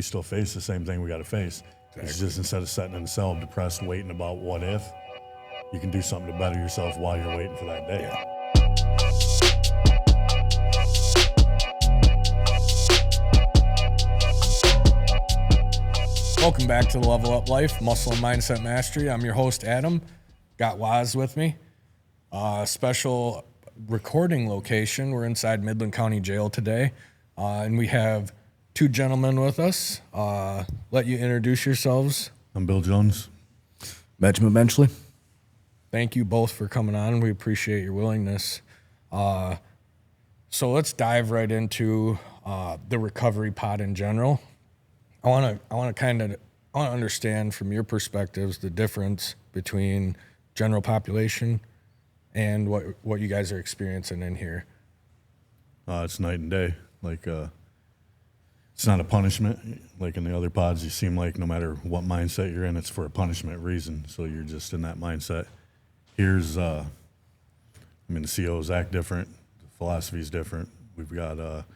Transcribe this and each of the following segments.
we still face the same thing we got to face. Exactly. It's just instead of sitting in a cell depressed waiting about what if, you can do something to better yourself while you're waiting for that day. Yeah. Welcome back to the Level Up Life, Muscle and Mindset Mastery. I'm your host, Adam. Got Waz with me. Special recording location. We're inside Midland County Jail today, and we have two gentlemen with us. Let you introduce yourselves. I'm Bill Jones. Benjamin Benchley. Thank you both for coming on. We appreciate your willingness. So let's dive right into the recovery pod in general. I want to understand from your perspectives the difference between general population and what you guys are experiencing in here. It's night and day. Like, it's not a punishment. Like in the other pods, you seem like no matter what mindset you're in, it's for a punishment reason. So you're just in that mindset. Here's, the COs act different. The philosophy's different. We've got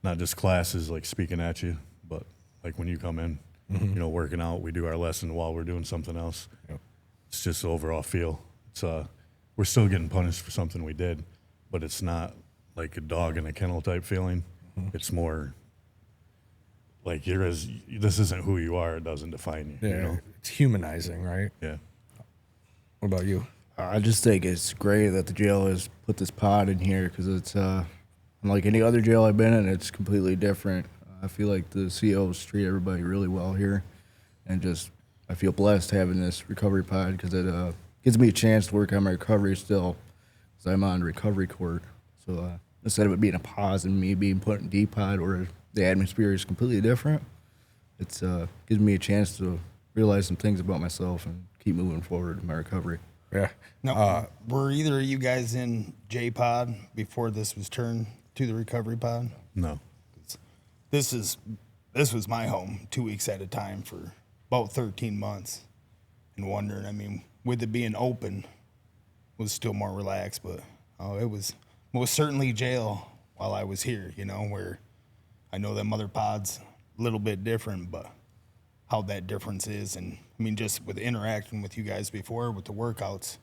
not just classes like speaking at you, but like when you come in, working out, we do our lesson while we're doing something else. Yep. It's just the overall feel. It's we're still getting punished for something we did, but it's not like a dog in a kennel type feeling. Mm-hmm. It's more like this isn't who you are. It doesn't define you. Yeah, you know? It's humanizing, right? Yeah. What about you? I just think it's great that the jail has put this pod in here because it's unlike any other jail I've been in. It's completely different. I feel like the COs treat everybody really well here, and just I feel blessed having this recovery pod because it gives me a chance to work on my recovery still because I'm on recovery court. So instead of it being a pause and me being put in D-pod where the atmosphere is completely different, it's gives me a chance to realize some things about myself and keep moving forward in my recovery. Yeah. Now, were either of you guys in J-pod before this was turned to the recovery pod? No. This was my home 2 weeks at a time for about 13 months, and wondering, with it being open, was still more relaxed, but it was most certainly jail while I was here, where I know them other pods a little bit different, but how that difference is, and just with interacting with you guys before with the workouts,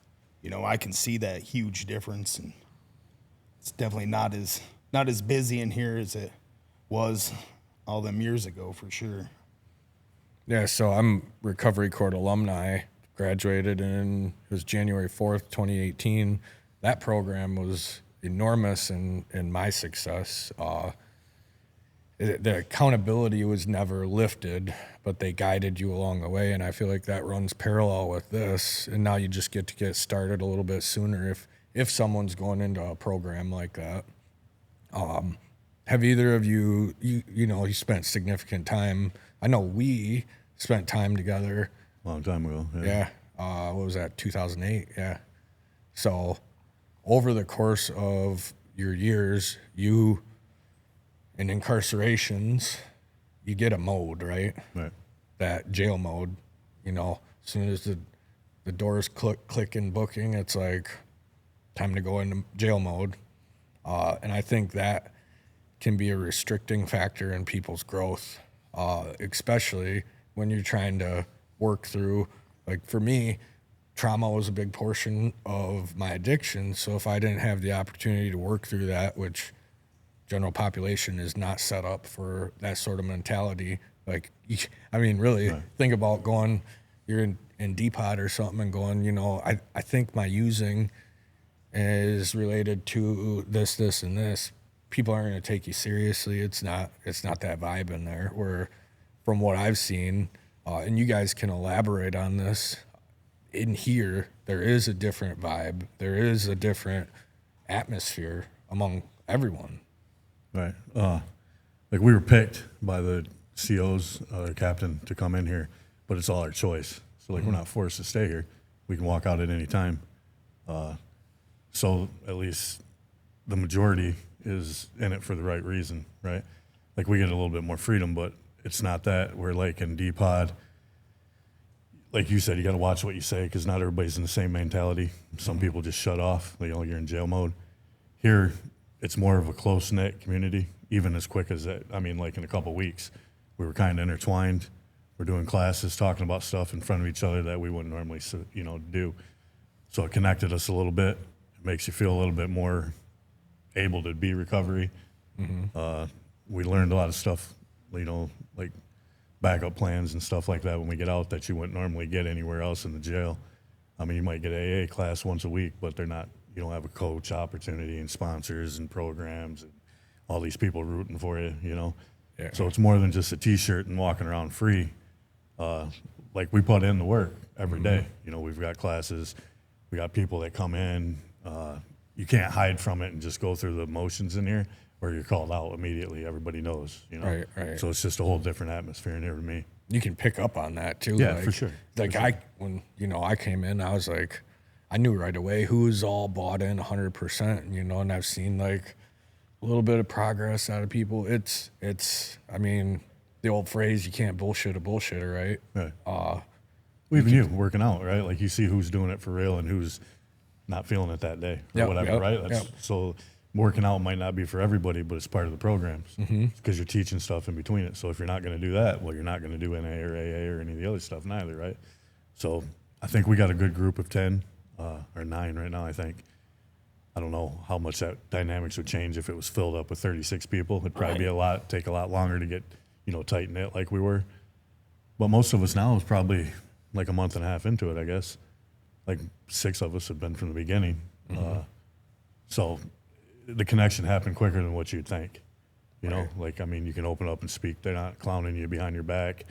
I can see that huge difference, and it's definitely not as busy in here as it was all them years ago for sure. Yeah, so I'm recovery court alumni, graduated it was January 4th, 2018. That program was enormous in my success. The accountability was never lifted, but they guided you along the way, and I feel like that runs parallel with this, and now you just get to get started a little bit sooner if someone's going into a program like that. Have either of you spent significant time? I know we spent time together. Long time ago. Yeah. What was that, 2008? Yeah. So over the course of your years, you in incarcerations, you get a mode, right? Right. That jail mode, as soon as the doors click in booking, it's like time to go into jail mode. And I think that can be a restricting factor in people's growth, especially when you're trying to work through, like for me, trauma was a big portion of my addiction. So if I didn't have the opportunity to work through that, which general population is not set up for that sort of mentality. Like, really right. Think about going, you're in D-pod or something and going, I think my using is related to this, and this. People aren't going to take you seriously. It's not that vibe in there. Where, from what I've seen, and you guys can elaborate on this, in here there is a different vibe. There is a different atmosphere among everyone. Right. Like we were picked by the COs, captain, to come in here, but it's all our choice. So we're not forced to stay here. We can walk out at any time. So at least the majority is in it for the right reason, right? Like we get a little bit more freedom, but it's not that. We're like in D-pod. Like you said, you got to watch what you say because not everybody's in the same mentality. Some people just shut off. You're in jail mode. Here, it's more of a close-knit community, even as quick as that. Like in a couple weeks, we were kind of intertwined. We're doing classes, talking about stuff in front of each other that we wouldn't normally, do. So it connected us a little bit. It makes you feel a little bit more able to be recovery. We learned a lot of stuff, like backup plans and stuff like that when we get out that you wouldn't normally get anywhere else in the jail. I mean, you might get AA class once a week, but you don't have a coach opportunity and sponsors and programs and all these people rooting for you, Yeah. So it's more than just a T-shirt and walking around free. Like we put in the work every day. We've got classes, we got people that come in. You can't hide from it and just go through the motions in here, or you're called out immediately. Everybody knows, Right. So it's just a whole different atmosphere in here to me. You can pick up on that too. Yeah, for sure. Like when I came in, I was like, I knew right away who's all bought in 100%, and I've seen like a little bit of progress out of people. It's, I mean, the old phrase, you can't bullshit a bullshitter, right? Right. Well, even you working out, right? Like you see who's doing it for real and who's not feeling it that day or whatever, right? So working out might not be for everybody, but it's part of the programs because you're teaching stuff in between it. So if you're not going to do that, well, you're not going to do NA or AA or any of the other stuff neither, right? So I think we got a good group of 10 or 9 right now, I think. I don't know how much that dynamics would change if it was filled up with 36 people. It'd probably take a lot longer to get, tight knit like we were. But most of us now is probably like a month and a half into it, I guess. Like 6 of us have been from the beginning. So the connection happened quicker than what you'd think. You can open up and speak. They're not clowning you behind your back.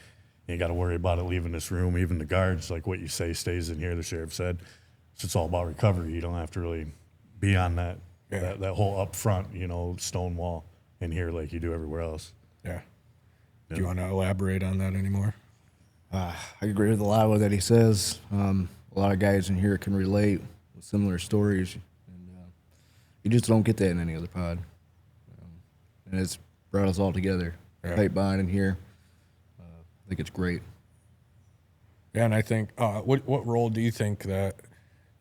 You ain't got to worry about it leaving this room. Even the guards, like what you say stays in here, the sheriff said. So it's all about recovery. You don't have to really be on that whole up front, stone wall in here like you do everywhere else. Yeah. Do you want to elaborate on that anymore? I agree with a lot of what he says. A lot of guys in here can relate with similar stories, and you just don't get that in any other pod. And it's brought us all together. Tight bond in here. I think it's great. Yeah, and I think what role do you think that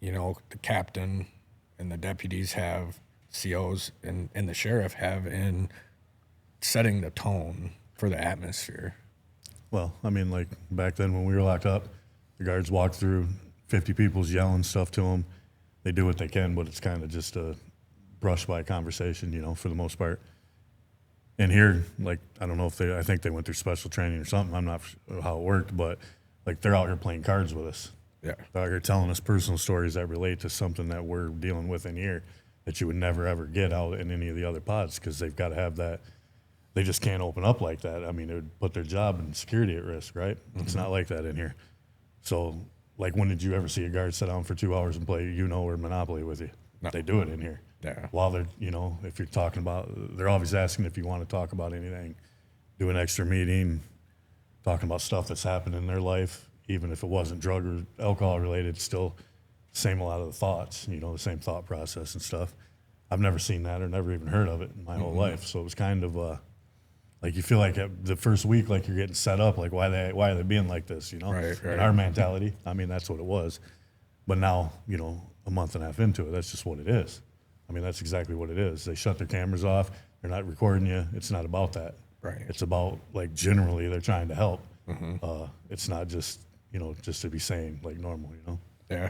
the captain and the deputies have, COs and the sheriff have in setting the tone for the atmosphere? Well, I mean, like back then when we were locked up, the guards walk through, 50 people's yelling stuff to them. They do what they can, but it's kind of just a brush by conversation, for the most part. And here, like, I don't know if I think they went through special training or something. I'm not sure how it worked, but like they're out here playing cards with us. Yeah. They're out here telling us personal stories that relate to something that we're dealing with in here that you would never, ever get out in any of the other pods because they've got to have that. They just can't open up like that. I mean, it would put their job and security at risk, right? It's not like that in here. So, like, when did you ever see a guard sit down for 2 hours and play or Monopoly with you? No. They do it in here. Yeah. While they're, if you're talking about, they're always asking if you want to talk about anything, do an extra meeting, talking about stuff that's happened in their life, even if it wasn't drug or alcohol related, still same a lot of the thoughts, the same thought process and stuff. I've never seen that or never even heard of it in my whole life. So it was kind of like you feel like the first week, like you're getting set up, like why are they being like this, Right. In our mentality, I mean, that's what it was. But now, a month and a half into it, that's just what it is. I mean, that's exactly what it is. They shut their cameras off. They're not recording you. It's not about that. Right. It's about, like, generally they're trying to help. It's not just, just to be sane like normal, Yeah.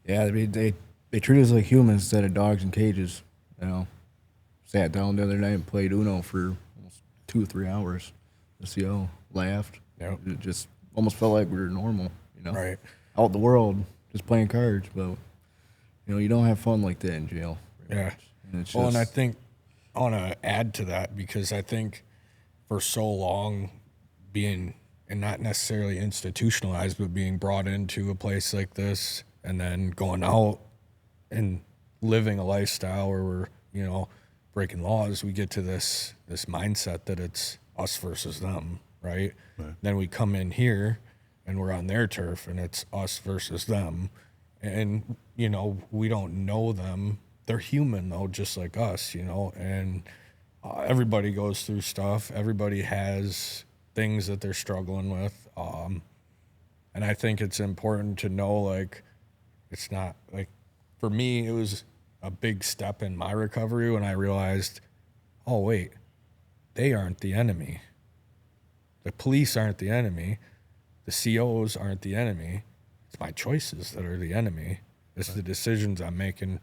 Yeah, I mean, they treat us like humans instead of dogs in cages, Sat down the other night and played Uno for almost 2 or 3 hours. The CO laughed. Yep. It just almost felt like we were normal, Right. Out in the world, just playing cards. But, you don't have fun like that in jail. Yeah. And it's And I think I want to add to that because I think for so long being, and not necessarily institutionalized, but being brought into a place like this and then going out and living a lifestyle where we're, breaking laws, we get to this mindset that it's us versus them, right? Then we come in here and we're on their turf and it's us versus them. And, we don't know them. They're human though, just like us, and everybody goes through stuff. Everybody has things that they're struggling with. And I think it's important to know, like, it's not like, for me, it was a big step in my recovery when I realized, oh, wait, they aren't the enemy. The police aren't the enemy. The COs aren't the enemy. It's my choices that are the enemy. It's the decisions I'm making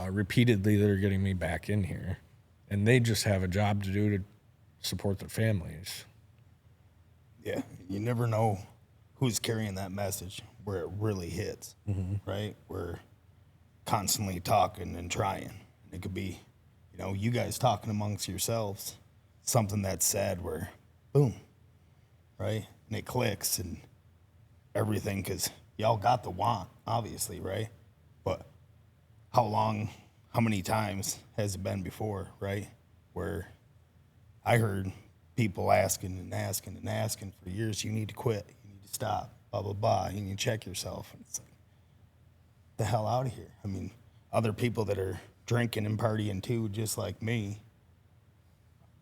repeatedly that are getting me back in here. And they just have a job to do to support their families. Yeah, you never know who's carrying that message where it really hits, right? We're constantly talking and trying. It could be, you guys talking amongst yourselves, something that's said where, boom, right? And it clicks and everything, because y'all got the want, obviously, right? But how many times has it been before, right? Where I heard people asking and asking and asking for years, you need to quit, you need to stop, blah, blah, blah, you need to check yourself. And it's like, the hell out of here. I mean, other people that are drinking and partying too, just like me,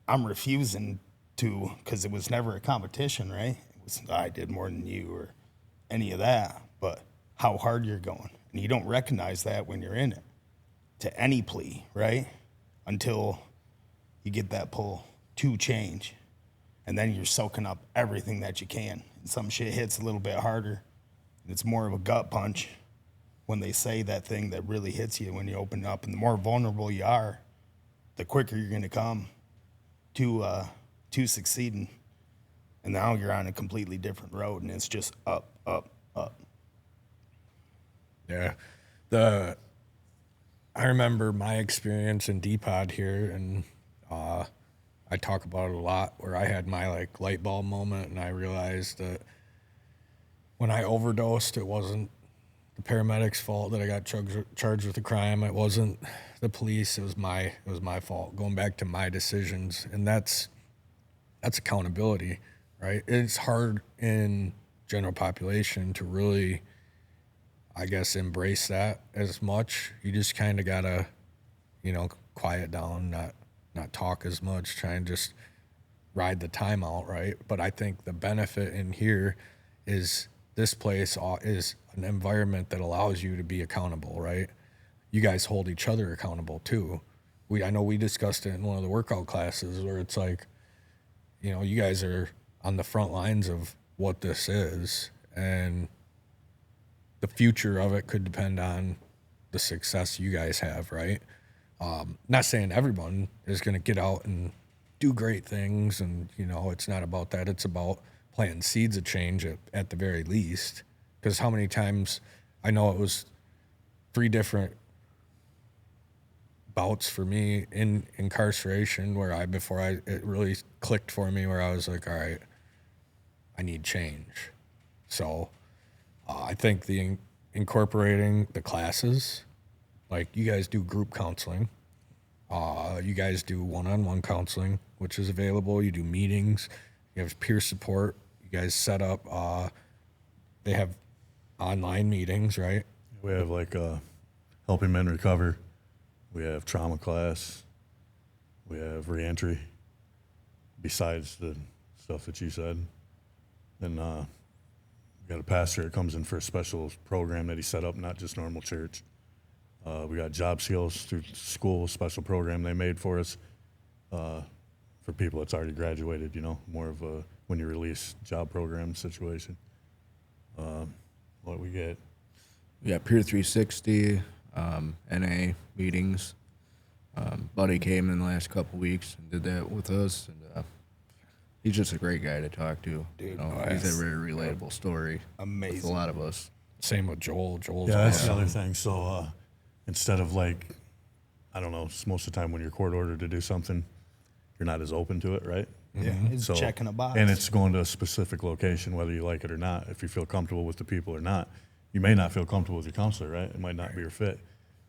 I'm refusing to, because it was never a competition, right? It was, I did more than you or any of that, but how hard you're going. And you don't recognize that when you're in it, to any plea, right? Until you get that pull to change. And then you're soaking up everything that you can. And some shit hits a little bit harder. And it's more of a gut punch when they say that thing that really hits you when you open up. And the more vulnerable you are, the quicker you're going to come to succeeding. And now you're on a completely different road, and it's just up, up, up. Yeah. I remember my experience in D-Pod here, and I talk about it a lot, where I had my light bulb moment, and I realized that when I overdosed, it wasn't the paramedics' fault that I got charged with a crime. It wasn't the police. It was my fault. Going back to my decisions, and that's accountability, right? It's hard in general population to really, I guess, embrace that as much. You just kind of gotta, quiet down, not talk as much, try and just ride the time out, right? But I think the benefit in here is this place is an environment that allows you to be accountable, right? You guys hold each other accountable too. I know we discussed it in one of the workout classes where it's like, you guys are on the front lines of what this is, and the future of it could depend on the success you guys have, right? Not saying everyone is going to get out and do great things, and it's not about that. It's about planting seeds of change at the very least. Because how many times, I know it was 3 different bouts for me in incarceration where it really clicked for me, where I was like, all right, I need change. So I think the incorporating the classes, like you guys do group counseling, you guys do one-on-one counseling, which is available. You do meetings, you have peer support. You guys set up, they have online meetings, right? We have helping men recover. We have trauma class. We have reentry, besides the stuff that you said. And we got a pastor that comes in for a special program that he set up, not just normal church. We got job skills through school, special program they made for us for people that's already graduated, more of a when you release job program situation. What we get? We got Peer 360, NA meetings. Buddy came in the last couple weeks and did that with us, and he's just a great guy to talk to. Dude, he's a very relatable story. Amazing. With a lot of us. Same with Joel. Joel's Yeah, that's awesome. the other thing. So instead of I don't know, most of the time when you're court ordered to do something, you're not as open to it, right? Yeah, it's checking a box. And it's going to a specific location, whether you like it or not. If you feel comfortable with the people or not, you may not feel comfortable with your counselor, right? It might not be your fit.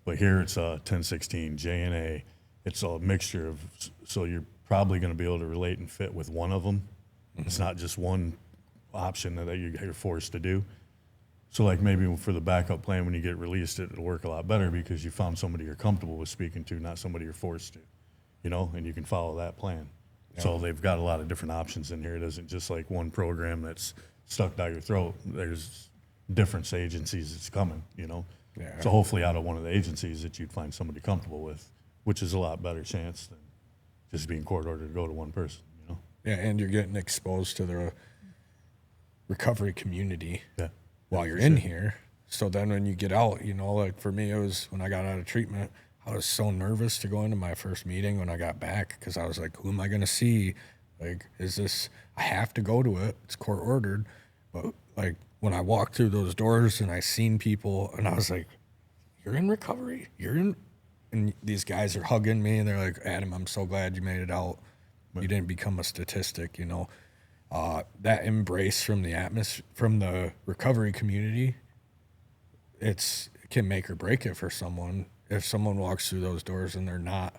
But here it's 1016, JNA. It's a mixture of, so you're probably going to be able to relate and fit with one of them. Mm-hmm. It's not just one option that you're forced to do. So maybe for the backup plan, when you get released, it'll work a lot better because you found somebody you're comfortable with speaking to, not somebody you're forced to, and you can follow that plan. Yeah. So they've got a lot of different options in here. It isn't just one program that's stuck down your throat. There's different agencies that's coming, Yeah. So hopefully out of one of the agencies that you'd find somebody comfortable with, which is a lot better chance than just being court ordered to go to one person, Yeah, and you're getting exposed to the recovery community Yeah. while you're in here. So then when you get out, you know, like for me, it was when I got out of treatment, I was so nervous to go into my first meeting when I got back because I was like, who am I going to see? Like, is this, I have to go to it. It's court ordered. But like when I walked through those doors and I seen people and I was like, you're in recovery? You're in, and these guys are hugging me and they're like, Adam, I'm so glad you made it out. You didn't become a statistic, you know. That embrace from the from the recovery community, it can make or break it for someone. If someone walks through those doors and they're not,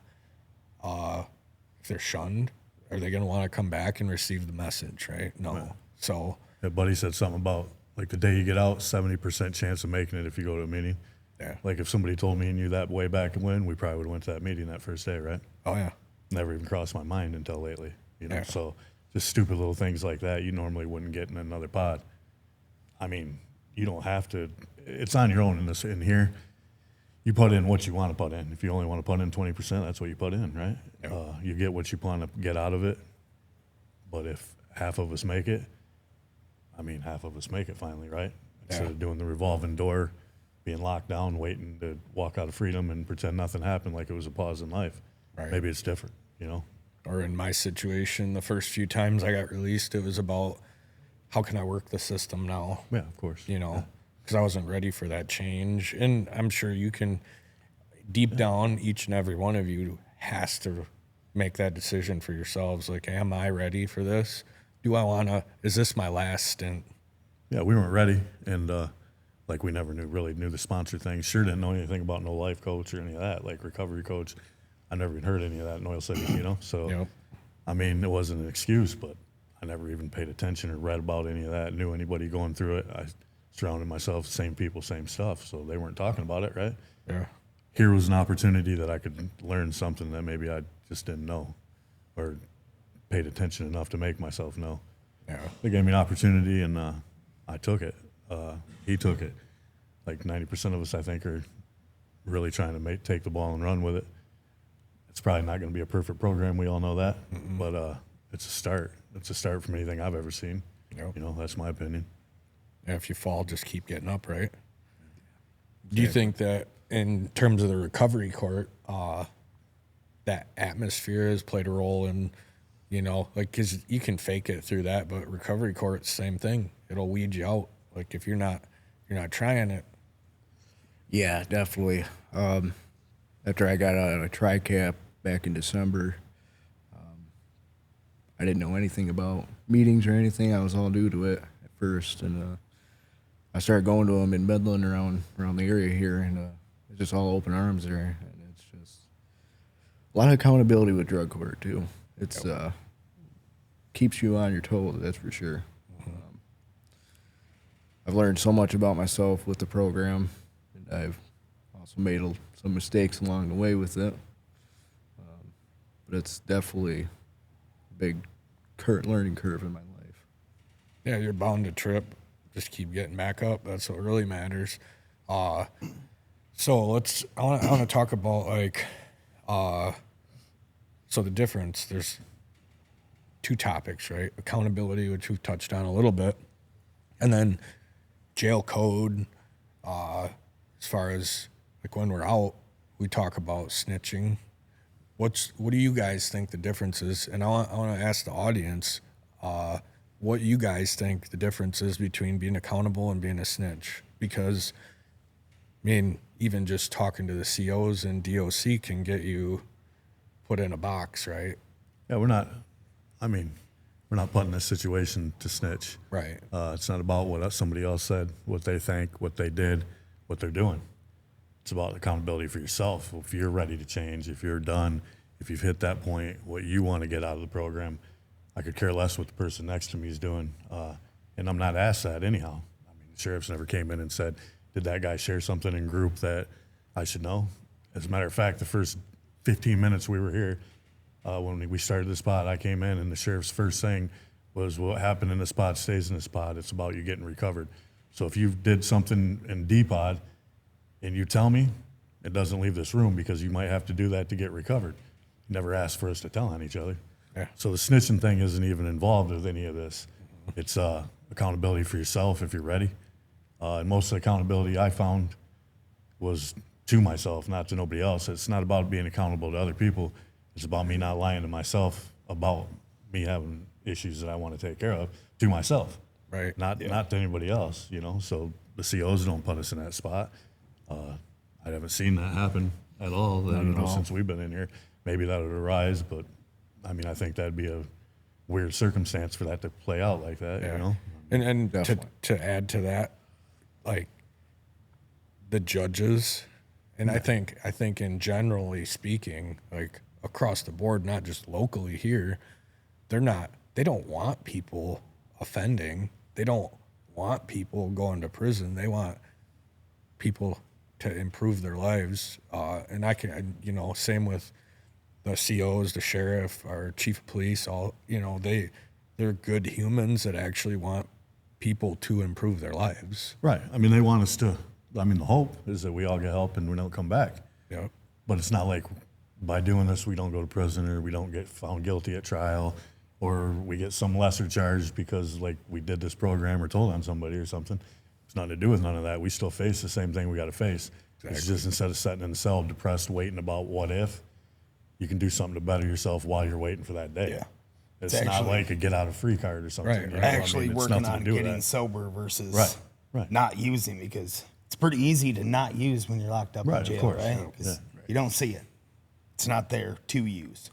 if they're shunned, are they going to want to come back and receive the message, right? No. Right. So, Yeah, Buddy said something about like the day you get out, 70% chance of making it if you go to a meeting. yeah. Like if somebody told me and you that way back when, we probably would have went to that meeting that first day, right? Oh, yeah. Never even crossed my mind until lately, you know. Yeah. So just stupid little things like that you normally wouldn't get in another pod. I mean, you don't have to. It's on your own in here. You put in what you want to put in. If you only want to put in 20%, that's what you put in, right? Yeah. You get what you want to get out of it. But if half of us make it, I mean, half of us make it finally, right? Instead Yeah. of doing the revolving door, being locked down, waiting to walk out of freedom and pretend nothing happened like it was a pause in life. Right. Maybe it's different, you know? Or in my situation, the first few times I got released, it was about how can I work the system now? Yeah, of course. You know, because I wasn't ready for that change. And I'm sure you can, deep down, each and every one of you has to make that decision for yourselves. Like, am I ready for this? Do I want to, is this my last stint? Yeah, we weren't ready, and like we never really knew the sponsor thing. Sure didn't know anything about no life coach or any of that, like recovery coach. I never even heard any of that in Oil City, you know? So, Yep. I mean, it wasn't an excuse, but I never even paid attention or read about any of that, knew anybody going through it. I surrounded myself, same people, same stuff, so they weren't talking about it, right? Yeah. Here was an opportunity that I could learn something that maybe I just didn't know or paid attention enough to make myself know. Yeah. They gave me an opportunity, and I took it. He took it. Like 90% of us, I think, are really trying to take the ball and run with it. It's probably not going to be a perfect program. We all know that. But it's a start. It's a start from anything I've ever seen. Yep. You know, that's my opinion. Yeah, if you fall, just keep getting up, right? Do you think that in terms of the recovery court, that atmosphere has played a role in, you know, like, because you can fake it through that, but recovery court, same thing. It'll weed you out. Like if you're not trying it. Yeah, definitely. After I got out of TRICAP back in December, I didn't know anything about meetings or anything. I was all new to it at first, and I started going to them in Midland around the area here, and it's just all open arms there, and it's just a lot of accountability with drug court too. It's keeps you on your toes, that's for sure. I've learned so much about myself with the program, and I've also made some mistakes along the way with it. But it's definitely a big learning curve in my life. Yeah, you're bound to trip. Just keep getting back up. That's what really matters. So I want to talk about like, so the difference. There's two topics, right? Accountability, which we've touched on a little bit, and then jail code. As far as like when we're out, we talk about snitching. What do you guys think the difference is? And I want to ask the audience, what you guys think the difference is between being accountable and being a snitch? Because, I mean, even just talking to the COs and DOC can get you put in a box, right? Yeah, we're not put in this situation to snitch. Right. It's not about what somebody else said, what they think, what they did, what they're doing. It's about accountability for yourself. If you're ready to change, if you're done, if you've hit that point, what you want to get out of the program. I could care less what the person next to me is doing. And I'm not asked that anyhow. I mean, the sheriffs never came in and said, did that guy share something in group that I should know? As a matter of fact, the first 15 minutes we were here, when we started the spot, I came in and the sheriff's first thing was, what happened in the spot stays in the spot. It's about you getting recovered. So if you did something in D-Pod and you tell me, it doesn't leave this room because you might have to do that to get recovered. Never asked for us to tell on each other. Yeah. So the snitching thing isn't even involved with any of this. It's accountability for yourself if you're ready. And most of the accountability I found was to myself, not to nobody else. It's not about being accountable to other people. It's about me not lying to myself about me having issues that I want to take care of to myself. Right. Not to anybody else, you know. So the COs don't put us in that spot. I haven't seen that happen at all, since we've been in here. Maybe that would arise, but I mean, I think that'd be a weird circumstance for that to play out like that, you know? And to, Definitely. to add to that, like the judges, and I think in generally speaking, like across the board, not just locally here, they don't want people offending. They don't want people going to prison. They want people to improve their lives. And same with the COs, the sheriff, our chief of police, all, they're good humans that actually want people to improve their lives. Right. I mean, they want us to, the hope is that we all get help and we don't come back. Yeah. But it's not like by doing this, we don't go to prison or we don't get found guilty at trial or we get some lesser charge because like we did this program or told on somebody or something. It's nothing to do with none of that. We still face the same thing we got to face. Exactly. It's just instead of sitting in the cell depressed, waiting about what if, you can do something to better yourself while you're waiting for that day. Yeah. It's not like a get out of free card or something. Right, you right. know? Actually it's working nothing on to do with getting that. sober versus Right. not using, because it's pretty easy to not use when you're locked up Right, in of jail, course. right? Yeah, 'Cause yeah. you don't see it. It's not there to use.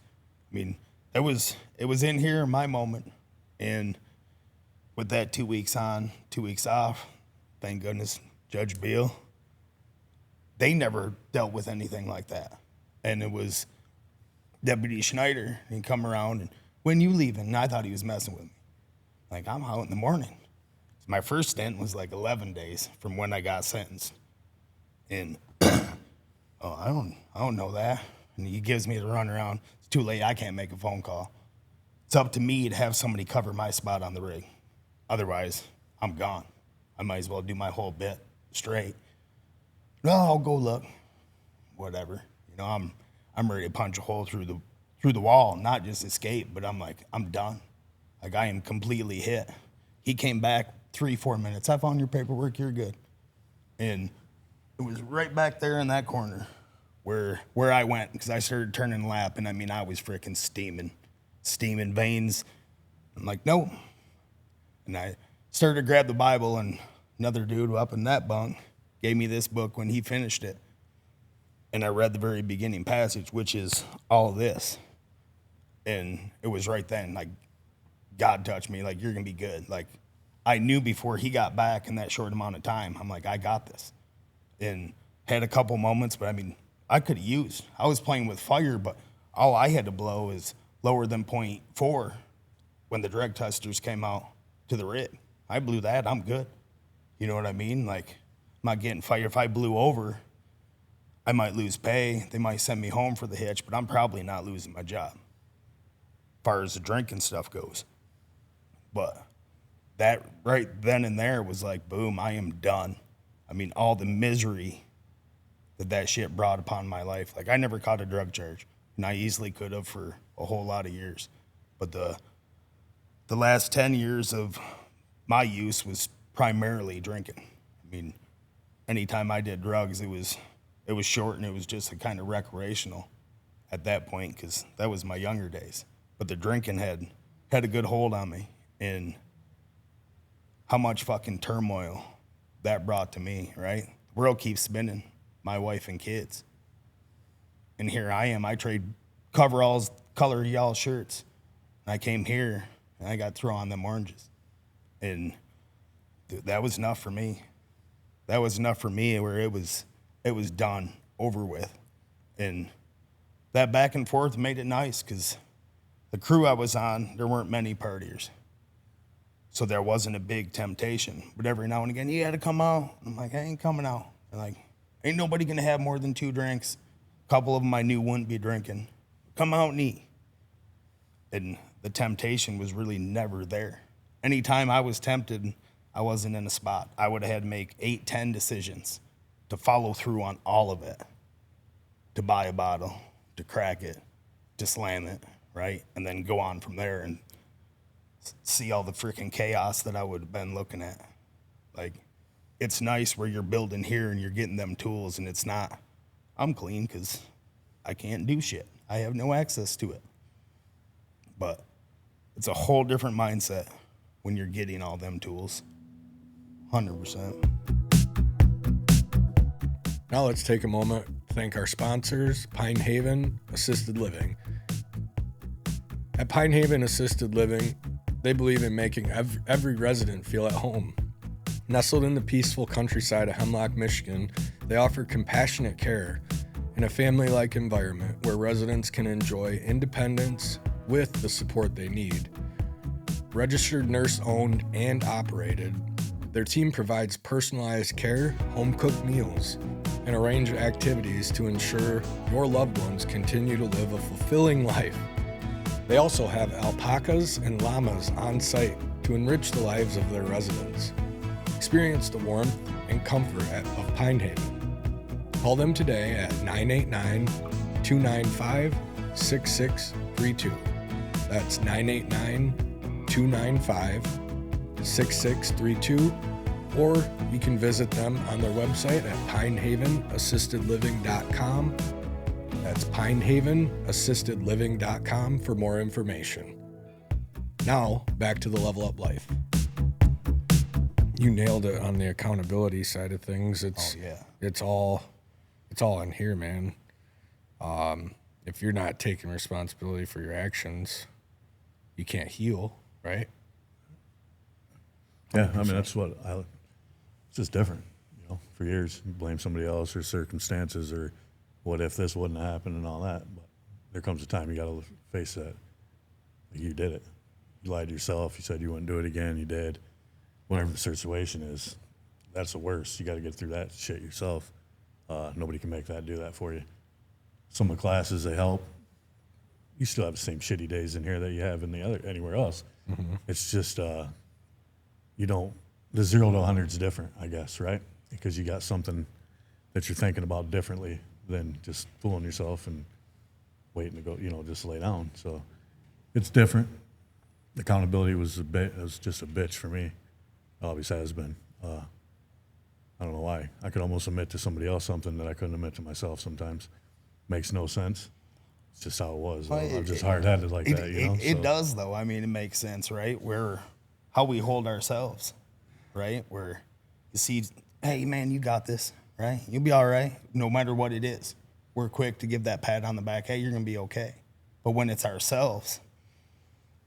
I mean, it was in here in my moment, and with that 2 weeks on, 2 weeks off, thank goodness Judge Beal, they never dealt with anything like that. And it was Deputy Schneider, and he'd come around and, when you leaving? And I thought he was messing with me. Like, I'm out in the morning. My first stint was like 11 days from when I got sentenced. And, I don't know that. And he gives me the runaround. It's too late. I can't make a phone call. It's up to me to have somebody cover my spot on the rig. Otherwise, I'm gone. I might as well do my whole bit straight. No, I'll go look. Whatever. I'm ready to punch a hole through the wall, not just escape, but I'm like, I'm done. Like, I am completely hit. He came back 3-4 minutes. I found your paperwork. You're good. And it was right back there in that corner where I went, because I started turning lap, and I was freaking steaming veins. I'm like, nope. And I started to grab the Bible, and another dude up in that bunk gave me this book when he finished it. And I read the very beginning passage, which is all this. And it was right then, like, God touched me, like, you're going to be good. Like, I knew before he got back in that short amount of time, I'm like, I got this. And had a couple moments, but I could have used. I was playing with fire, but all I had to blow is lower than 0.4 when the drug testers came out to the rig. I blew that, I'm good. You know what I mean? Like, I'm not getting fired. If I blew over, I might lose pay. They might send me home for the hitch, but I'm probably not losing my job as far as the drinking stuff goes. But that right then and there was like, boom, I am done. All the misery that shit brought upon my life. Like, I never caught a drug charge, and I easily could have for a whole lot of years. But the last 10 years of my use was primarily drinking. Anytime I did drugs, it was short, and it was just a kind of recreational at that point, because that was my younger days. But the drinking had a good hold on me, and how much fucking turmoil that brought to me, right? The world keeps spinning, my wife and kids. And here I am, I trade coveralls, color y'all shirts. And I came here, and I got thrown on them oranges. And dude, that was enough for me. That was enough for me where it was done, over with. And that back and forth made it nice, because the crew I was on, there weren't many partiers. So there wasn't a big temptation. But every now and again, you had to come out. I'm like, I ain't coming out. And like, ain't nobody going to have more than 2 drinks. A couple of them I knew wouldn't be drinking. Come out and eat. And the temptation was really never there. Anytime I was tempted, I wasn't in a spot. I would have had to make 8-10 decisions to follow through on all of it. To buy a bottle, to crack it, to slam it, right? And then go on from there and see all the freaking chaos that I would have been looking at. Like, it's nice where you're building here and you're getting them tools, and it's not, I'm clean because I can't do shit. I have no access to it. But it's a whole different mindset when you're getting all them tools. 100%. Now let's take a moment to thank our sponsors, Pine Haven Assisted Living. At Pine Haven Assisted Living, they believe in making every resident feel at home. Nestled in the peaceful countryside of Hemlock, Michigan, they offer compassionate care in a family-like environment where residents can enjoy independence with the support they need. Registered nurse-owned and operated, their team provides personalized care, home-cooked meals, and a range of activities to ensure your loved ones continue to live a fulfilling life. They also have alpacas and llamas on site to enrich the lives of their residents. Experience the warmth and comfort of Pine Haven. Call them today at 989-295-6632. That's 989-295-6632. Or you can visit them on their website at pinehavenassistedliving.com. That's pinehavenassistedliving.com for more information. Now, back to the Level Up Life. You nailed it on the accountability side of things. It's all in here, man. If you're not taking responsibility for your actions, you can't heal, right? Yeah, I mean, it's just different, you know. For years, you blame somebody else or circumstances or what if this wouldn't happen and all that. But there comes a time you got to face that. Like, you did it. You lied to yourself. You said you wouldn't do it again. You did. Whatever the situation is, that's the worst. You got to get through that shit yourself. Nobody can make that do that for you. Some of the classes, they help. You still have the same shitty days in here that you have in anywhere else. Mm-hmm. It's just the 0 to 100 is different, I guess, right? Because you got something that you're thinking about differently than just fooling yourself and waiting to go, just lay down. So it's different. Accountability was just a bitch for me. Always has been. I don't know why. I could almost admit to somebody else something that I couldn't admit to myself sometimes. Makes no sense. It's just how it was. I'm just hard-headed like that, It does, though. I mean, it makes sense, right? How we hold ourselves, right? Where you see, hey, man, you got this, right? You'll be all right, no matter what it is. We're quick to give that pat on the back. Hey, you're going to be okay. But when it's ourselves,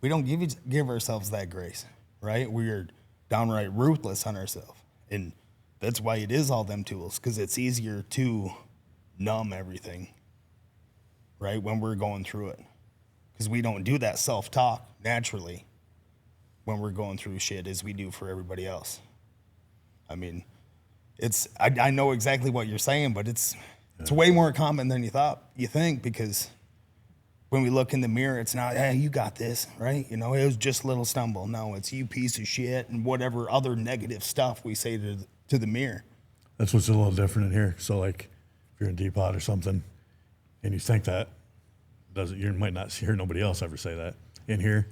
we don't give ourselves that grace, right? We're downright ruthless on ourselves. And that's why it is all them tools, because it's easier to numb everything, right, when we're going through it. Because we don't do that self-talk naturally when we're going through shit as we do for everybody else. I mean, I know exactly what you're saying, but it's way more common than you think, because when we look in the mirror, it's not, hey, you got this, right? It was just a little stumble. No, it's you piece of shit and whatever other negative stuff we say to the mirror. That's what's a little different in here. So, like, if you're in Depot or something and you think that, you might not hear nobody else ever say that. In here,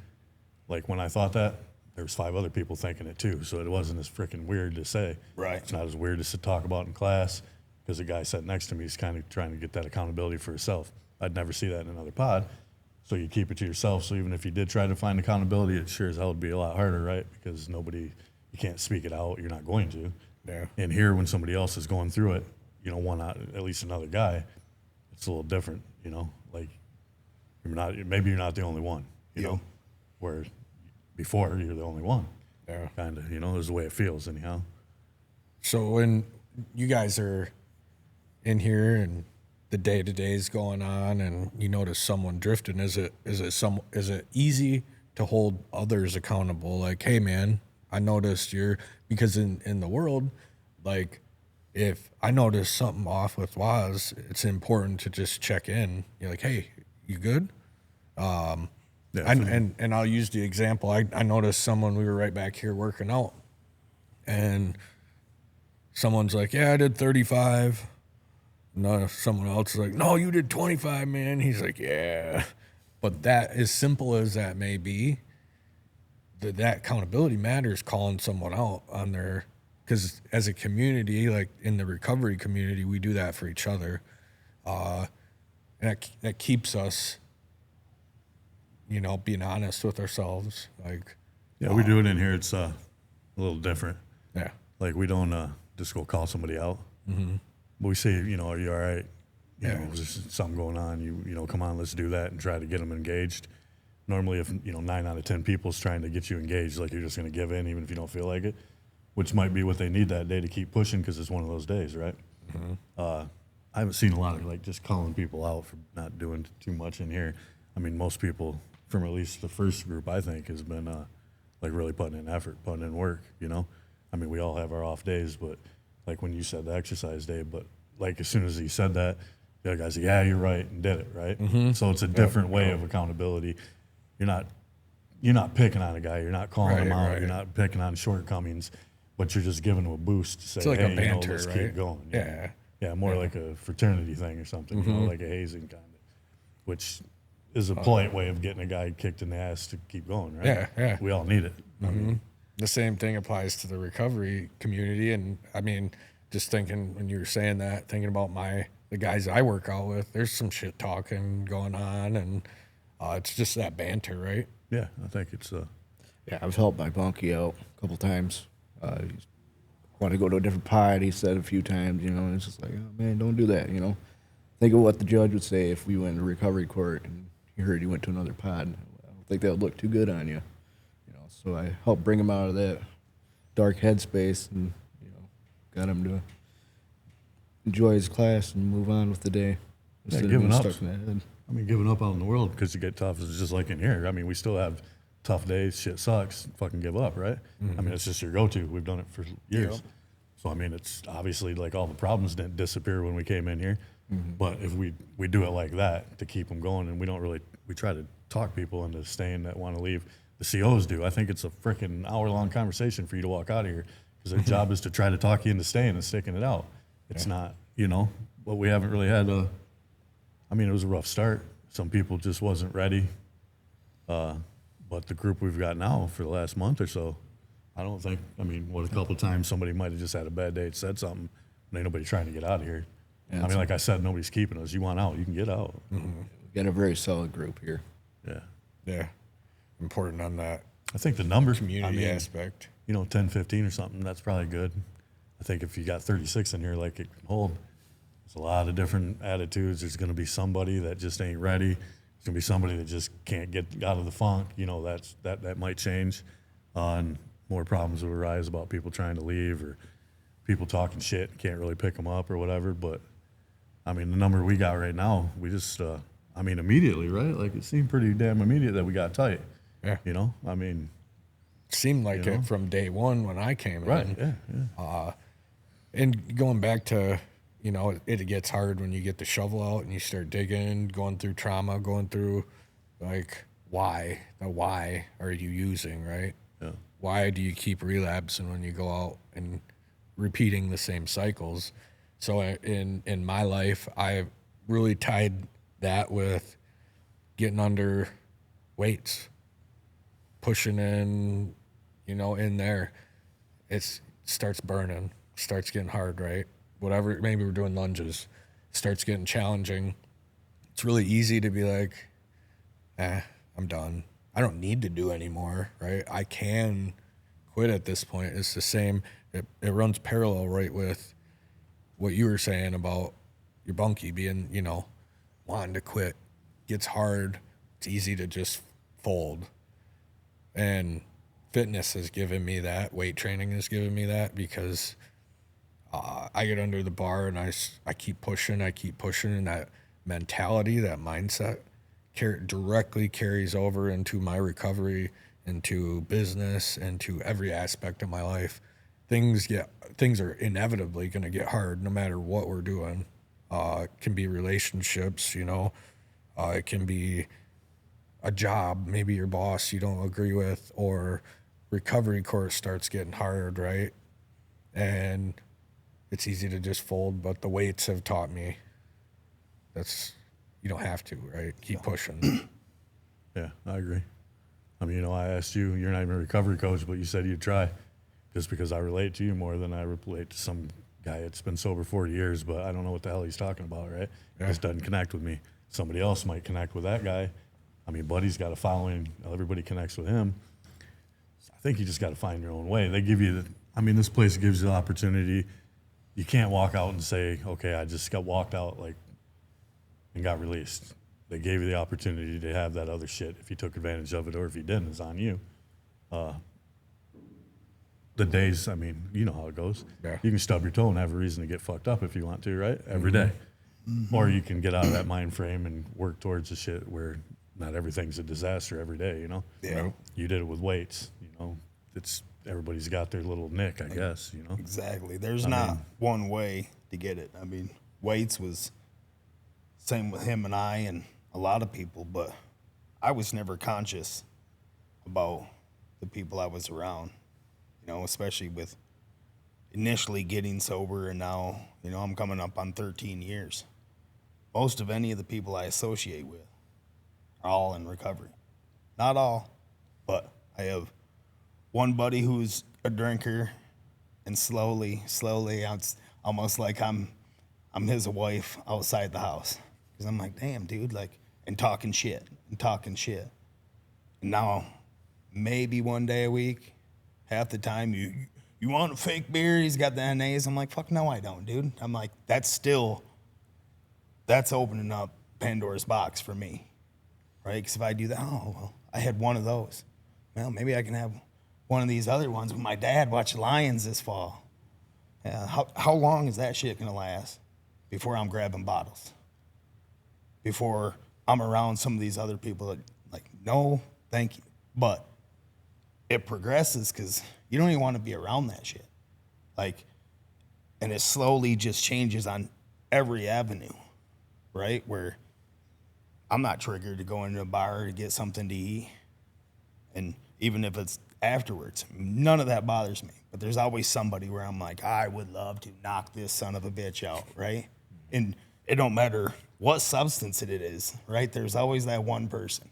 like when I thought that, there was 5 other people thinking it too. So it wasn't as freaking weird to say. Right. It's not as weird to talk about in class, because the guy sitting next to me is kind of trying to get that accountability for himself. I'd never see that in another pod. So you keep it to yourself. So even if you did try to find accountability, it sure as hell would be a lot harder, right? Because you can't speak it out. You're not going to. Yeah. And here, when somebody else is going through it, at least another guy, it's a little different, like maybe you're not the only one, where before you're the only one. Yeah. Kind of, is the way it feels anyhow. So when you guys are in here and the day-to-day is going on and you notice someone drifting, is it easy to hold others accountable? Like, hey man, I noticed because in the world, like, if I notice something off with Waz, it's important to just check in. You're like, hey, you good? And I'll use the example. I noticed someone, we were right back here working out, and someone's like, yeah, I did 35. No, someone else is like, no, you did 25, man. He's like, yeah. But that, as simple as that may be, that accountability matters, calling someone out on their, because as a community, like in the recovery community, we do that for each other. And that keeps us, you know, being honest with ourselves. Like, Yeah, we do it in here. It's a little different. yeah. Like we don't just go call somebody out. Mm-hmm. But we say, you know, are you all right? You know, there's something going on. You know, come on, let's do that and try to get them engaged. Normally, if, you know, 9 out of 10 people's trying to get you engaged, like you're just going to give in even if you don't feel like it, which might be what they need that day to keep pushing because it's one of those days, right? Mm-hmm. I haven't seen a lot of like just calling people out for not doing too much in here. I mean, most people from at least the first group, I think, has been like really putting in effort, putting in work, you know? I mean, we all have our off days, but like when you said the exercise day, but like as soon as he said that, the other guy's like, yeah, you're right, and did it, right? Mm-hmm. So it's a different way of accountability. You're not picking on a guy, you're not calling him out, you're not picking on shortcomings, but you're just giving him a boost to say, It's like hey, a banter, you know, let's keep going. Yeah. Yeah, more like a fraternity thing or something, you know, like a hazing kind of, which is a polite way of getting a guy kicked in the ass to keep going, right? Yeah, yeah. We all need it. I mean, The same thing applies to the recovery community. And I mean, just thinking when you were saying that, thinking about the guys I work out with, there's some shit talking going on, and it's just that banter, right? yeah, I think it's Yeah, I've helped my bunkie out a couple times. He's want to go to a different pod, he said a few times, you know, and it's just like, oh, man, don't do that, you know. Think of what the judge would say if we went to recovery court and he heard you went to another pod. I don't think that would look too good on you. You know, so I helped bring him out of that dark headspace and, you know, got him to enjoy his class and move on with the day. Yeah, Instead of giving being up. stuck in that head. I mean, giving up out in the world because you get tough is just like in here. I mean, we still have tough days, shit sucks, fucking give up, right? I mean, it's just your go-to. We've done it for years. Yep. So, I mean, it's obviously like all the problems didn't disappear when we came in here. But if we do it like that to keep them going, and we try to talk people into staying that want to leave. The COs do. I think it's a freaking hour-long conversation for you to walk out of here because their job is to try to talk you into staying and sticking it out. It's not, you know, but we haven't really had I mean, it was a rough start. Some people just wasn't ready. But the group we've got now for the last month or so, I don't think, I mean, a couple times somebody might have just had a bad day and said something, and ain't nobody trying to get out of here. Yeah, I mean, like I said, nobody's keeping us. You want out, you can get out. We've got a very solid group here. Yeah. Yeah. Important on that I think the numbers, community aspect. you know, 10, 15 or something, that's probably good. I think if you got 36 in here, like it can hold, there's a lot of different attitudes. There's going to be somebody that just ain't ready. There's going to be somebody that just can't get out of the funk. You know, that might change. And more problems will arise about people trying to leave or people talking shit, can't really pick them up or whatever. But, I mean, the number we got right now, we just, I mean, immediately, right? Like, it seemed pretty damn immediate that we got tight. Yeah. You know, I mean. Seemed like You know? it from day one when I came Right, in. yeah. And going back to, you know, it gets hard when you get the shovel out and you start digging, going through trauma, going through, like, why are you using, right? Yeah. Why do you keep relapsing when you go out and repeating the same cycles? So in my life, I really tied that with getting under weights, pushing in, you know, in there. It starts burning, starts getting hard, right? Whatever, maybe we're doing lunges, starts getting challenging. It's really easy to be like, I'm done. I don't need to do anymore, right? I can quit at this point. It's the same. It runs parallel, right, with what you were saying about your bunkie being, you know, wanting to quit. Gets hard. It's easy to just fold. And fitness has given me that. Weight training has given me that because I get under the bar and I keep pushing, and that mentality, that mindset directly carries over into my recovery, into business, into every aspect of my life. Things are inevitably going to get hard no matter what we're doing. It can be relationships, you know. It can be a job, maybe your boss you don't agree with, or recovery court starts getting hard, right? And it's easy to just fold, but the weights have taught me you don't have to, right? Keep pushing. Yeah, I agree. I mean, I asked you, you're not even a recovery coach, but you said you'd try just because I relate to you more than I relate to some guy that's been sober 40 years, but I don't know what the hell he's talking about, right? Yeah. Just doesn't connect with me. Somebody else might connect with that guy. I mean, Buddy's got a following. Everybody connects with him. I think you just got to find your own way. They give you this place gives you the opportunity. You can't walk out and say, okay, I just got walked out and got released. They gave you the opportunity to have that other shit. If you took advantage of it or if you didn't, it's on you. The days, you know how it goes. Yeah. You can stub your toe and have a reason to get fucked up if you want to, right? Every day. Or you can get out of that mind frame and work towards the shit where not everything's a disaster every day, you know? Yeah. You did it with weights, It's everybody's got their little nick, I guess, Exactly. There's not one way to get it. Weights was same with him and I and a lot of people, but I was never conscious about the people I was around, especially with initially getting sober and now, I'm coming up on 13 years. Most of any of the people I associate with are all in recovery. Not all, but I have one buddy who's a drinker, and slowly, it's almost like I'm his wife outside the house. Because I'm like, damn, dude, and talking shit. And now, maybe one day a week, half the time, you want a fake beer? He's got the NAs. I'm like, fuck no, I don't, dude. I'm like, that's opening up Pandora's box for me, right? Because if I do that, I had one of those. Well, maybe I can have one of these other ones. When my dad watched Lions this fall. Yeah, how long is that shit going to last before I'm grabbing bottles? Before I'm around some of these other people that no, thank you. But it progresses because you don't even want to be around that shit. And it slowly just changes on every avenue, right? Where I'm not triggered to go into a bar to get something to eat. And even if it's afterwards, none of that bothers me. But there's always somebody where I'm like, I would love to knock this son of a bitch out, right? And it don't matter what substance it is, right? There's always that one person.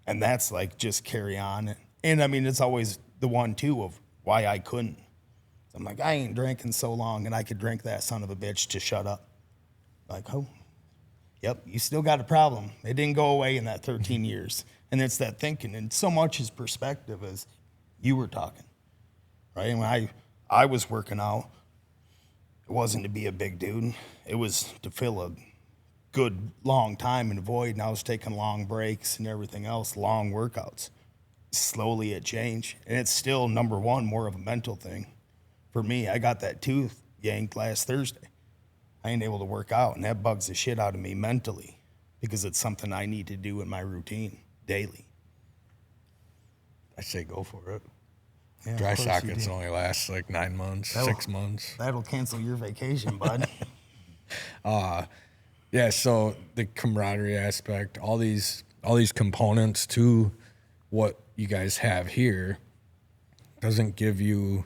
And that's just carry on. And it's always the one too of why I couldn't. I'm like, I ain't drinking so long and I could drink that son of a bitch to shut up. Yep, you still got a problem. It didn't go away in that 13 years. And it's that thinking. And so much is perspective as you were talking, right? And when I was working out, it wasn't to be a big dude. It was to fill a good long time in a void. And I was taking long breaks and everything else, long workouts. Slowly it changed. And it's still, number one, more of a mental thing. For me, I got that tooth yanked last Thursday. I ain't able to work out, and that bugs the shit out of me mentally because it's something I need to do in my routine daily. I say go for it. Yeah, Dry of course you sockets do. only last 9 months, 6 months. That'll cancel your vacation, bud. Yeah, so the camaraderie aspect, all these components to what you guys have here doesn't give you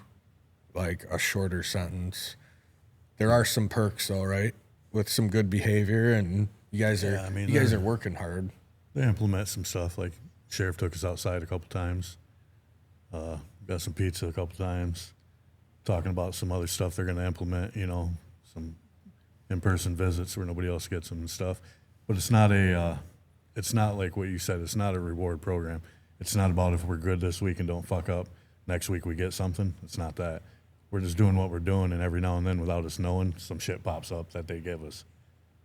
a shorter sentence. There are some perks though, right? With some good behavior, and you guys are working hard. They implement some stuff. Sheriff took us outside a couple times. Got some pizza a couple times. Talking about some other stuff they're going to implement, some in-person visits where nobody else gets them and stuff. But it's not like what you said. It's not a reward program. It's not about if we're good this week and don't fuck up, next week we get something. It's not that. We're just doing what we're doing, and every now and then, without us knowing, some shit pops up that they give us.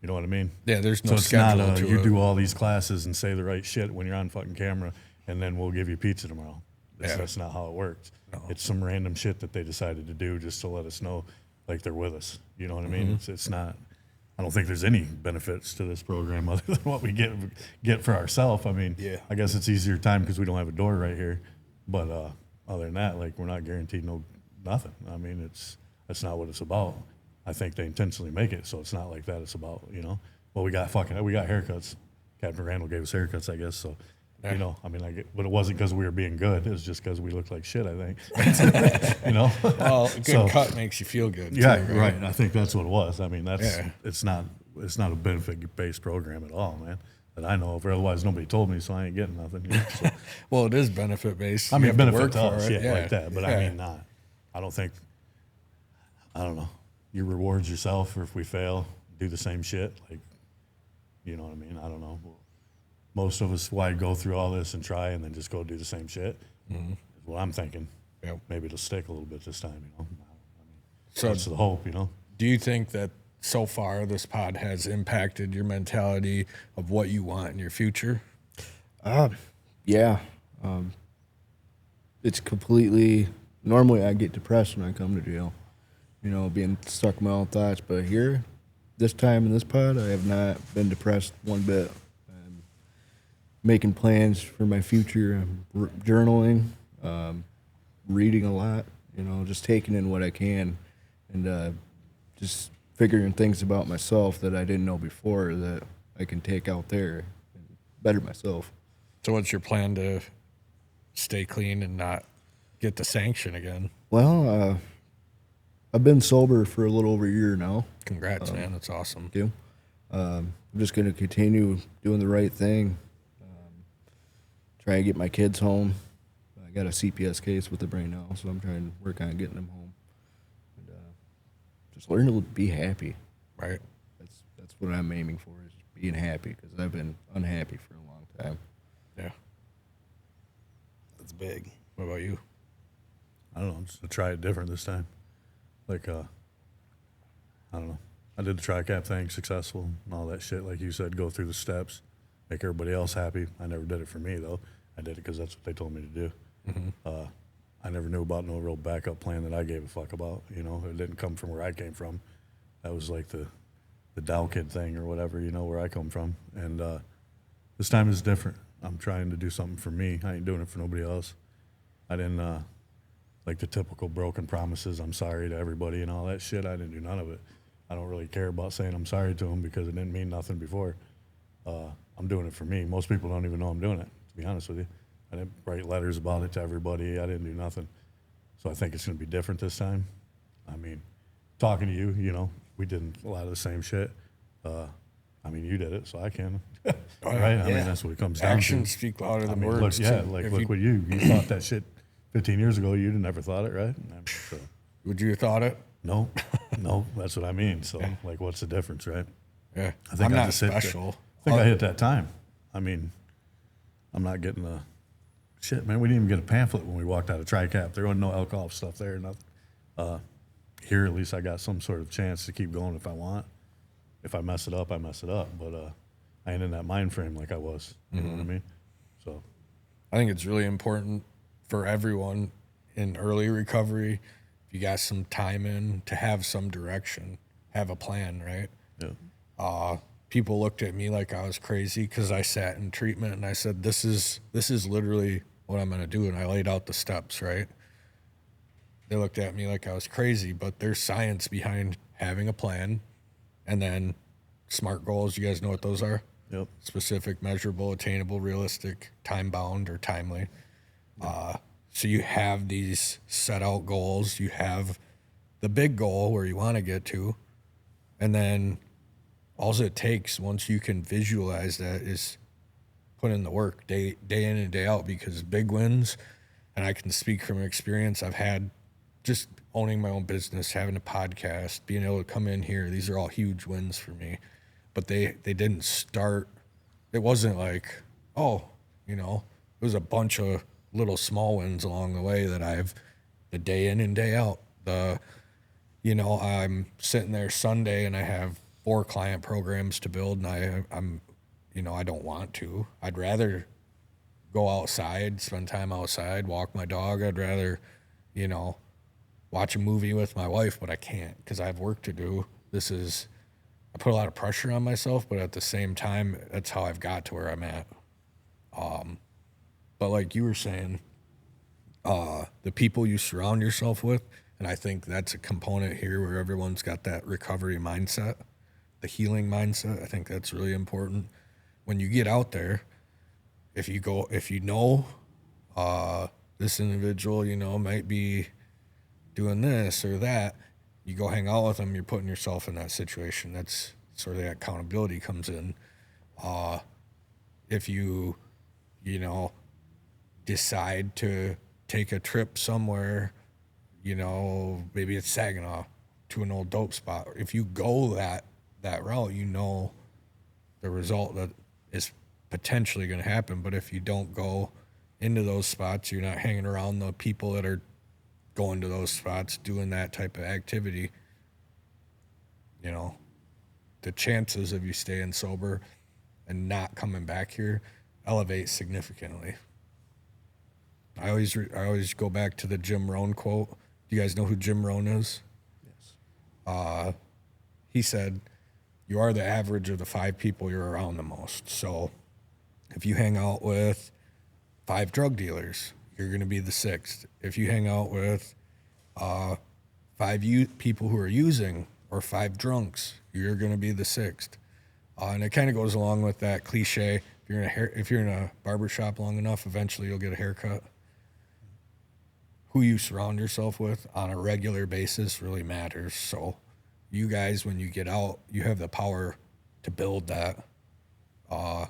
You know what I mean? Yeah, there's no so it's schedule not to you it. do all these classes and say the right shit when you're on fucking camera, and then we'll give you pizza tomorrow. That's not how it works. No. It's some random shit that they decided to do just to let us know they're with us. You know what I mean? It's not. I don't think there's any benefits to this program other than what we get for ourselves. I guess it's easier time because we don't have a door right here. But other than that, we're not guaranteed nothing. That's not what it's about. I think they intentionally make it so it's not like that. It's about, well, we got haircuts. Captain Randall gave us haircuts, I guess. So, Yeah. But it wasn't because we were being good. It was just because we looked like shit, I think. Well, a good cut makes you feel good. Yeah, too, right. And I think that's what it was. Yeah. It's not a benefit-based program at all, man. that I know of. Otherwise, nobody told me, so I ain't getting nothing. You know? So, Well, it is benefit based. I You mean, have to benefit work to for us, it. yeah, like that. But Yeah. I mean, not. I don't think. I don't know. You reward yourself, or if we fail, do the same shit. Like, you know what I mean? I don't know. Most of us, why go through all this and try, and then just go do the same shit? Is what I'm thinking. Yep. Maybe it'll stick a little bit this time. You know. So That's the hope. You know. do you think that so far this pod has impacted your mentality of what you want in your future? Yeah. It's completely. Normally, I get depressed when I come to jail, you know, being stuck in my own thoughts. But here, this time in this pod, I have not been depressed one bit. I'm making plans for my future. I'm journaling, reading a lot, you know, just taking in what I can, and just figuring things about myself that I didn't know before that I can take out there and better myself. So what's your plan to stay clean and not get the sanction again? Well, I've been sober for a little over a year now. Congrats, man. That's awesome. Too. I'm just going to continue doing the right thing. Try and get my kids home. I got a CPS case with them right now, so I'm trying to work on getting them home. And just learn to be happy. Right. That's what I'm aiming for, is being happy, because I've been unhappy for a long time. Yeah. That's big. What about you? I don't know. I'm just gonna try it different this time. Like, I don't know. I did the tri-cap thing, successful and all that shit. Like you said, go through the steps, make everybody else happy. I never did it for me though. I did it because that's what they told me to do. I never knew about no real backup plan that I gave a fuck about. You know, it didn't come from where I came from. That was like the Dow kid thing or whatever. You know, where I come from. And this time is different. I'm trying to do something for me. I ain't doing it for nobody else. I didn't. Like the typical broken promises, I'm sorry to everybody and all that shit. I didn't do none of it. I don't really care about saying I'm sorry to them because it didn't mean nothing before. I'm doing it for me. Most people don't even know I'm doing it, to be honest with you. I didn't write letters about it to everybody. I didn't do nothing. So I think it's going to be different this time. I mean, talking to you, you know, we did a lot of the same shit. I mean, you did it, so I can. Right? I mean, that's what it comes down to. Actions speak louder than Look, words. yeah, too. like If look what you thought that shit 15 years ago. You'd have never thought it, right? So, would you have thought it? no, that's what I mean. So, like, what's the difference, right? Yeah. I think I'm I not just hit special. I think I hit that time. I mean, I'm not getting the shit, man. We didn't even get a pamphlet when we walked out of tri-cap. There wasn't no alcohol stuff there or nothing. Here, at least, I got some sort of chance to keep going if I want. If I mess it up, I mess it up. But I ain't in that mind frame like I was. You know what I mean? So, I think it's really important for everyone in early recovery, if you got some time in, to have some direction, have a plan, right? yeah. People looked at me like I was crazy because I sat in treatment and I said, this is literally what I'm going to do. And I laid out the steps, right? They looked at me like I was crazy, but there's science behind having a plan and then SMART goals. You guys know what those are? Yep. Specific, measurable, attainable, realistic, time-bound, or timely. So you have these set out goals. You have the big goal where you want to get to, and then all it takes once you can visualize that is put in the work day in and day out, because big wins, and I can speak from experience, I've had just owning my own business, having a podcast, being able to come in here. These are all huge wins for me, but they didn't start. It wasn't like, oh, you know, it was a bunch of little small wins along the way that I've the day in and day out. I'm sitting there Sunday and I have 4 client programs to build, and I'm I don't want to. I'd rather go outside, spend time outside, walk my dog. I'd rather, watch a movie with my wife, but I can't because I have work to do. I put a lot of pressure on myself, but at the same time, that's how I've got to where I'm at. But like you were saying, the people you surround yourself with, and I think that's a component here where everyone's got that recovery mindset, the healing mindset. I think that's really important. When you get out there, if you know this individual, might be doing this or that, you go hang out with them, you're putting yourself in that situation. That's sort of that accountability comes in. if you decide to take a trip somewhere, maybe it's Saginaw to an old dope spot. If you go that route, the result that is potentially going to happen. But if you don't go into those spots, you're not hanging around the people that are going to those spots, doing that type of activity, the chances of you staying sober and not coming back here elevate significantly. I always go back to the Jim Rohn quote. Do you guys know who Jim Rohn is? Yes. He said, "You are the average of the 5 people you're around the most." So if you hang out with 5 drug dealers, you're going to be the 6th. If you hang out with 5 people who are using or 5 drunks, you're going to be the 6th. And it kind of goes along with that cliche. If you're in a barber shop long enough, eventually you'll get a haircut. Who you surround yourself with on a regular basis really matters. So you guys, when you get out, you have the power to build that. And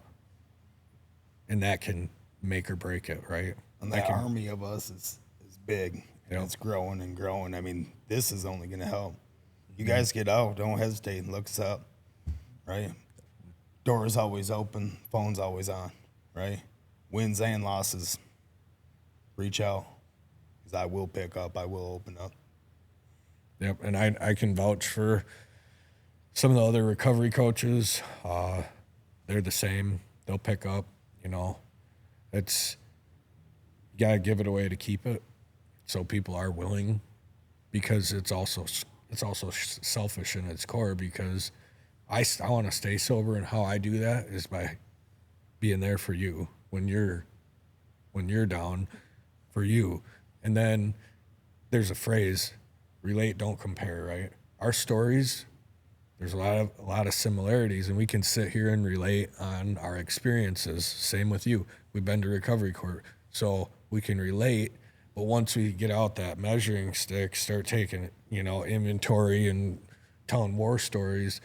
that can make or break it, right? And that army of us is big. And it's growing and growing. I mean, this is only going to help. You guys get out, don't hesitate and look us up, right? Door is always open, phone's always on, right? Wins and losses, reach out. Because I will pick up, I will open up. Yep, and I can vouch for some of the other recovery coaches. They're the same. They'll pick up, It's, you got to give it away to keep it. So people are willing, because it's also selfish in its core, because I want to stay sober, and how I do that is by being there for you when you're down, for you. And then there's a phrase, relate, don't compare, right? Our stories, there's a lot of similarities, and we can sit here and relate on our experiences. Same with you. We've been to recovery court, so we can relate. But once we get out that measuring stick, start taking, inventory and telling war stories,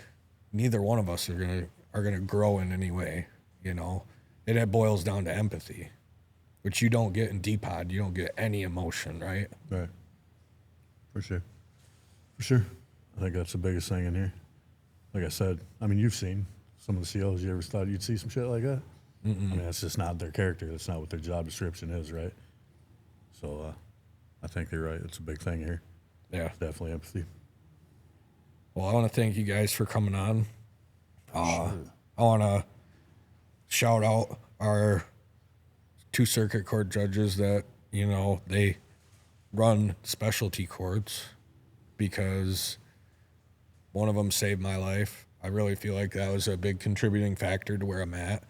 neither one of us are gonna grow in any way. It boils down to empathy, which you don't get in D-Pod. You don't get any emotion, right? Right. For sure. I think that's the biggest thing in here. Like I said, I mean, you've seen some of the COs. You ever thought you'd see some shit like that? Mm-mm. I mean, that's just not their character. That's not what their job description is, right? So I think you're right. It's a big thing here. Yeah. It's definitely empathy. Well, I want to thank you guys for coming on. I want to shout out our 2 circuit court judges that, they run specialty courts, because one of them saved my life. I really feel like that was a big contributing factor to where I'm at.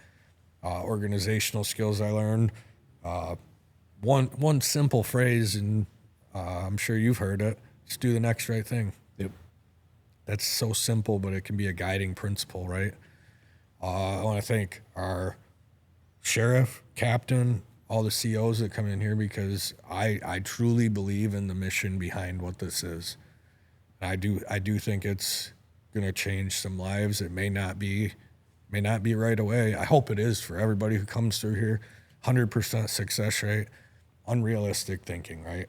Organizational skills I learned. One simple phrase, and I'm sure you've heard it, just do the next right thing. Yep. That's so simple, but it can be a guiding principle, right? I want to thank our sheriff, captain, all the COs that come in here, because I truly believe in the mission behind what this is. I do think it's going to change some lives. It may not be right away. I hope it is for everybody who comes through here. 100% success rate, unrealistic thinking, right?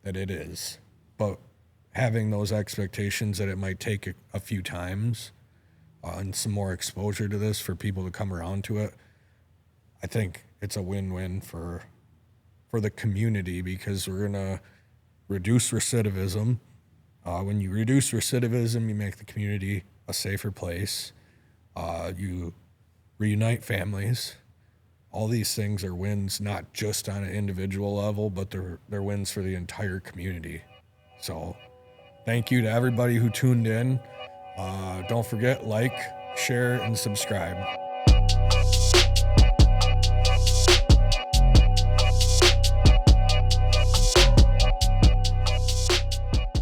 That it is. But having those expectations that it might take a few times and some more exposure to this for people to come around to it, I think it's a win-win for the community, because we're going to reduce recidivism. When you reduce recidivism, you make the community a safer place. You reunite families. All these things are wins, not just on an individual level, but they're wins for the entire community. So thank you to everybody who tuned in. Don't forget, like, share, and subscribe.